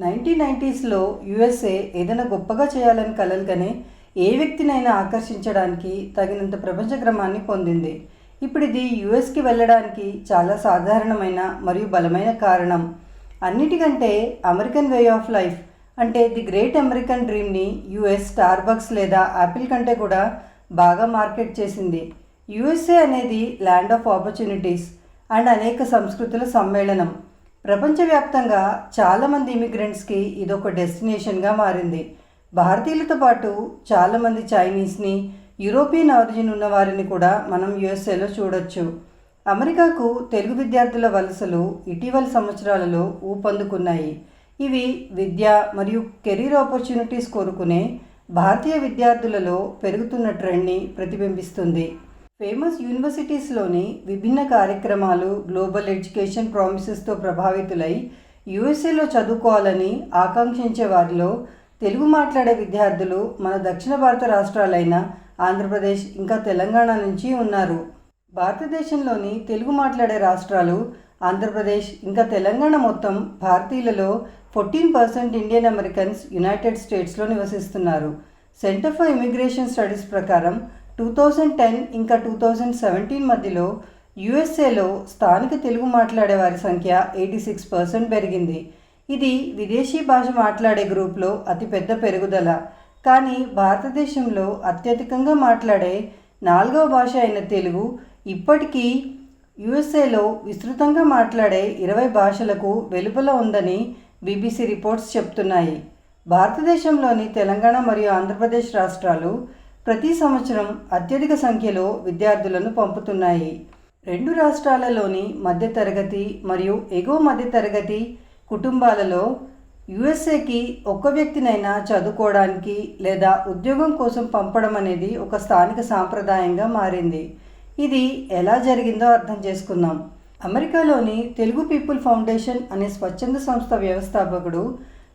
1990స్లో USA ఏదైనా గొప్పగా చేయాలని కలలుగానే ఏ వ్యక్తినైనా ఆకర్షించడానికి తగినంత ప్రపంచ క్రమాన్ని పొందింది. ఇప్పుడు ఇది యుఎస్కి వెళ్ళడానికి చాలా సాధారణమైన మరియు బలమైన కారణం. అన్నిటికంటే అమెరికన్ వే ఆఫ్ లైఫ్ అంటే ది గ్రేట్ అమెరికన్ డ్రీమ్ని యుఎస్ స్టార్బక్స్ లేదా యాపిల్ కంటే కూడా బాగా మార్కెట్ చేసింది. యుఎస్ఏ అనేది ల్యాండ్ ఆఫ్ ఆపర్చునిటీస్ అండ్ అనేక సంస్కృతుల సమ్మేళనం. ప్రపంచవ్యాప్తంగా చాలామంది ఇమిగ్రెంట్స్కి ఇదొక డెస్టినేషన్గా మారింది. భారతీయులతో పాటు చాలామంది చైనీస్ని, యూరోపియన్ ఆరిజిన్ ఉన్న వారిని కూడా మనం యుఎస్ఏలో చూడొచ్చు. అమెరికాకు తెలుగు విద్యార్థుల వలసలు ఇటీవల సంవత్సరాలలో ఊపందుకున్నాయి. ఇవి విద్య మరియు కెరీర్ ఆపర్చునిటీస్ కోరుకునే భారతీయ విద్యార్థులలో పెరుగుతున్న ట్రెండ్ని ప్రతిబింబిస్తుంది. ఫేమస్ యూనివర్సిటీస్లోని విభిన్న కార్యక్రమాలు గ్లోబల్ ఎడ్యుకేషన్ ప్రామిసెస్తో ప్రభావితులై యుఎస్ఏలో చదువుకోవాలని ఆకాంక్షించే వారిలో తెలుగు మాట్లాడే విద్యార్థులు మన దక్షిణ భారత రాష్ట్రాలైన ఆంధ్రప్రదేశ్ ఇంకా తెలంగాణ నుంచి ఉన్నారు. భారతదేశంలోని తెలుగు మాట్లాడే రాష్ట్రాలు ఆంధ్రప్రదేశ్ ఇంకా తెలంగాణ మొత్తం భారతీయులలో 14% ఇండియన్ అమెరికన్స్ యునైటెడ్ స్టేట్స్లో నివసిస్తున్నారు. సెంటర్ ఫర్ ఇమిగ్రేషన్ స్టడీస్ ప్రకారం 2010 ఇంకా 2017 మధ్యలో యుఎస్ఏలో స్థానిక తెలుగు మాట్లాడే వారి సంఖ్య 86% పెరిగింది. ఇది విదేశీ భాష మాట్లాడే గ్రూప్లో అతిపెద్ద పెరుగుదల. కానీ భారతదేశంలో అత్యధికంగా మాట్లాడే 4వ భాష అయిన తెలుగు ఇప్పటికీ యుఎస్ఏలో విస్తృతంగా మాట్లాడే 20 భాషలకు వెలుపల ఉందని బీబీసీ రిపోర్ట్స్ చెప్తున్నాయి. భారతదేశంలోని తెలంగాణ మరియు ఆంధ్రప్రదేశ్ రాష్ట్రాలు ప్రతి సంవత్సరం అత్యధిక సంఖ్యలో విద్యార్థులను పంపుతున్నాయి. రెండు రాష్ట్రాలలోని మధ్యతరగతి మరియు ఎగువ మధ్యతరగతి కుటుంబాలలో యుఎస్ఏకి ఒక్క వ్యక్తినైనా చదువుకోవడానికి లేదా ఉద్యోగం కోసం పంపడం అనేది ఒక స్థానిక సాంప్రదాయంగా మారింది. ఇది ఎలా జరిగిందో అర్థం చేసుకుందాం. అమెరికాలోని తెలుగు పీపుల్ ఫౌండేషన్ అనే స్వచ్ఛంద సంస్థ వ్యవస్థాపకుడు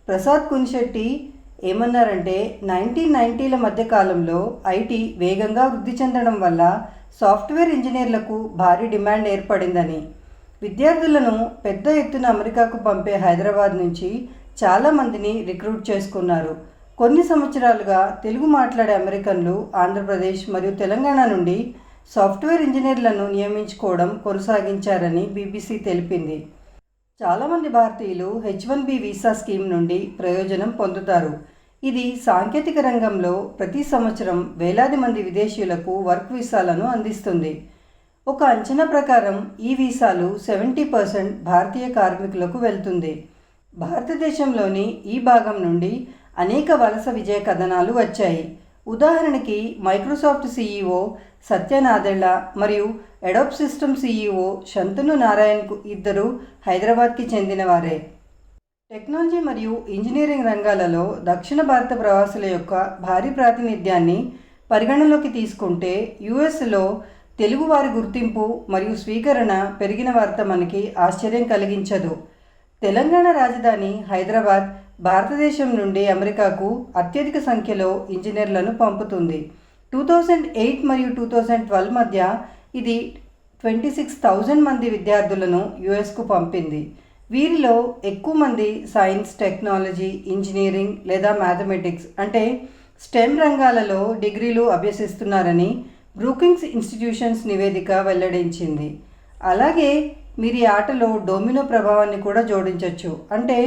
ప్రసాద్ కునిశెట్టి ఏమన్నారంటే 1990ల మధ్య కాలంలో ఐటీ వేగంగా వృద్ధి చెందడం వల్ల సాఫ్ట్వేర్ ఇంజనీర్లకు భారీ డిమాండ్ ఏర్పడిందని, విద్యార్థులను పెద్ద ఎత్తున అమెరికాకు పంపే హైదరాబాద్ నుంచి చాలామందిని రిక్రూట్ చేసుకున్నారు. కొన్ని సంవత్సరాలుగా తెలుగు మాట్లాడే అమెరికన్లు ఆంధ్రప్రదేశ్ మరియు తెలంగాణ నుండి సాఫ్ట్వేర్ ఇంజనీర్లను నియమించుకోవడం కొనసాగించారని బీబీసీ తెలిపింది. చాలామంది భారతీయులు H1B వీసా స్కీమ్ నుండి ప్రయోజనం పొందుతారు. ఇది సాంకేతిక రంగంలో ప్రతి సంవత్సరం వేలాది మంది విదేశీయులకు వర్క్ వీసాలను అందిస్తుంది. ఒక అంచనా ప్రకారం ఈ వీసాలు 70% భారతీయ కార్మికులకు వెళ్తుంది. భారతదేశంలోని ఈ భాగం నుండి అనేక వలస విజయ కథనాలు వచ్చాయి. ఉదాహరణకి మైక్రోసాఫ్ట్ సీఈఓ సత్య నాదెళ్ల మరియు అడోబ్ సిస్టమ్ సీఈఓ శంతను నారాయణ్కు ఇద్దరు హైదరాబాద్కి చెందినవారే. టెక్నాలజీ మరియు ఇంజనీరింగ్ రంగాలలో దక్షిణ భారత ప్రవాసుల యొక్క భారీ ప్రాతినిధ్యాన్ని పరిగణలోకి తీసుకుంటే యుఎస్లో తెలుగువారి గుర్తింపు మరియు స్వీకరణ పెరిగిన వార్త మనకి ఆశ్చర్యం కలిగించదు. తెలంగాణ రాజధాని హైదరాబాద్ భారతదేశం నుండి అమెరికాకు అత్యధిక సంఖ్యలో ఇంజనీర్లను పంపుతుంది. 2008 మరియు 2012 మధ్య ఇది 26,000 మంది విద్యార్థులను యుఎస్కు పంపింది. వీరిలో ఎక్కువ మంది సైన్స్, టెక్నాలజీ, ఇంజనీరింగ్ లేదా మ్యాథమెటిక్స్ అంటే స్టెమ్ రంగాలలో డిగ్రీలు అభ్యసిస్తున్నారని బ్రూకింగ్స్ ఇన్స్టిట్యూషన్స్ నివేదిక వెల్లడించింది. అలాగే మీరు ఈ ఆటలో డొమినో ప్రభావాన్ని కూడా జోడించవచ్చు. అంటే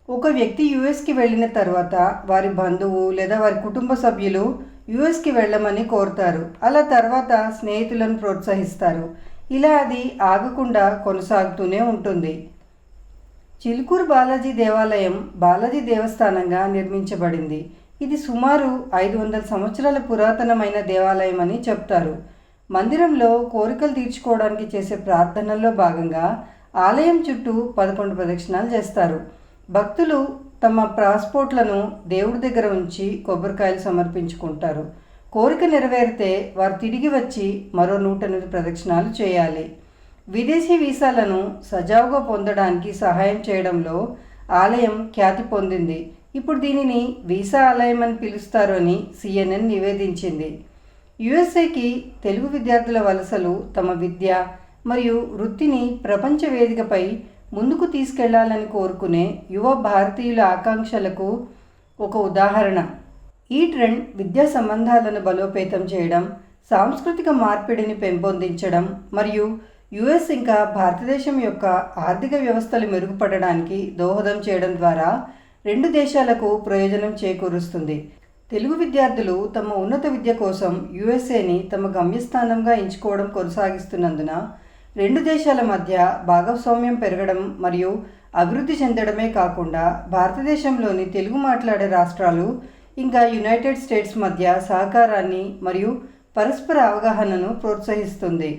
ఒక వ్యక్తి యుఎస్కి వెళ్ళిన తర్వాత వారి బంధువు లేదా వారి కుటుంబ సభ్యులు యుఎస్కి వెళ్ళమని కోరుతారు. అలా తర్వాత స్నేహితులను ప్రోత్సహిస్తారు. ఇలా అది ఆగకుండా కొనసాగుతూనే ఉంటుంది. చిలుకూరు బాలాజీ దేవాలయం బాలాజీ దేవస్థానంగా నిర్మించబడింది. ఇది సుమారు 500 సంవత్సరాల పురాతనమైన దేవాలయం అని చెప్తారు. మందిరంలో కోరికలు తీర్చుకోవడానికి చేసే ప్రార్థనల్లో భాగంగా ఆలయం చుట్టూ 11 ప్రదక్షిణాలు చేస్తారు. భక్తులు తమ పాస్పోర్ట్లను దేవుడి దగ్గర ఉంచి కొబ్బరికాయలు సమర్పించుకుంటారు. కోరిక నెరవేరితే వారు తిరిగి వచ్చి మరో 108 ప్రదక్షిణాలు చేయాలి. విదేశీ వీసాలను సజావుగా పొందడానికి సహాయం చేయడంలో ఆలయం ఖ్యాతి పొందింది. ఇప్పుడు దీనిని వీసా ఆలయం అని పిలుస్తారు అని CNN నివేదించింది. యుఎస్ఏకి తెలుగు విద్యార్థుల వలసలు తమ విద్య మరియు వృత్తిని ప్రపంచ వేదికపై ముందుకు తీసుకెళ్లాలని కోరుకునే యువ భారతీయుల ఆకాంక్షలకు ఒక ఉదాహరణ. ఈ ట్రెండ్ విద్యా సంబంధాలను బలోపేతం చేయడం, సాంస్కృతిక మార్పిడిని పెంపొందించడం మరియు యుఎస్ ఇంకా భారతదేశం యొక్క ఆర్థిక వ్యవస్థలు మెరుగుపడడానికి దోహదం చేయడం ద్వారా రెండు దేశాలకు ప్రయోజనం చేకూరుస్తుంది. తెలుగు విద్యార్థులు తమ ఉన్నత విద్య కోసం యుఎస్ఏని తమ గమ్యస్థానంగా ఎంచుకోవడం కొనసాగిస్తున్నందున రెండు దేశాల మధ్య భాగస్వామ్యం పెరగడం మరియు అభివృద్ధి చెందడమే కాకుండా భారతదేశంలోని తెలుగు మాట్లాడే రాష్ట్రాలు ఇంకా యునైటెడ్ స్టేట్స్ మధ్య సహకారాన్ని మరియు పరస్పర అవగాహనను ప్రోత్సహిస్తుంది.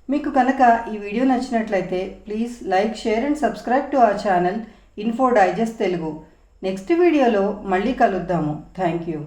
మీకు కనుక ఈ వీడియో నచ్చినట్లయితే please like, share and subscribe to our channel info digest Telugu. Next వీడియోలో మళ్ళీ కలుద్దాము. Thank you.